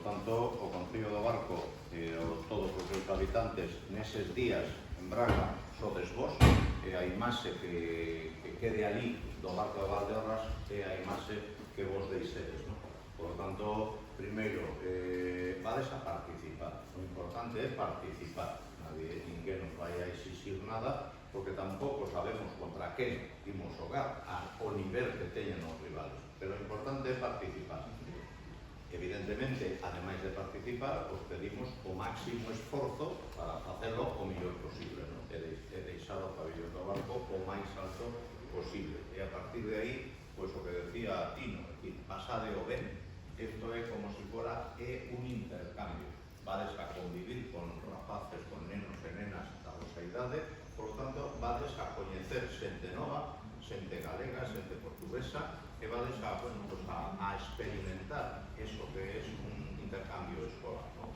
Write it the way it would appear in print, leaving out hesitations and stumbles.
tanto, o Concello do Barco e todos os seus habitantes neses días en Braga sodes vos, e a imaxe que quede ali do Barco de Valdeorras é a imaxe que vos deixedes, non? Por lo tanto, primeiro, vades a participar. O importante é participar. Ninguén nos vai a exixir nada, porque tampouco sabemos contra quen imos xogar ao nivel que teñen os rivales. Pero o importante é participar. Evidentemente, ademais de participar, os pedimos o máximo esforzo para facelo o mellor posible, non? E deixar o pabillón do Barco o máis alto posible. E a partir de aí, pois o que decía Tino, pasade o ben. Isto é como se fora un intercambio. Vades a convivir con rapaces, con nenos e nenas da vosa idade, por tanto, vades a coñecer xente nova, xente galega, xente portuguesa, e vades a experimentar eso que é un intercambio escolar, non?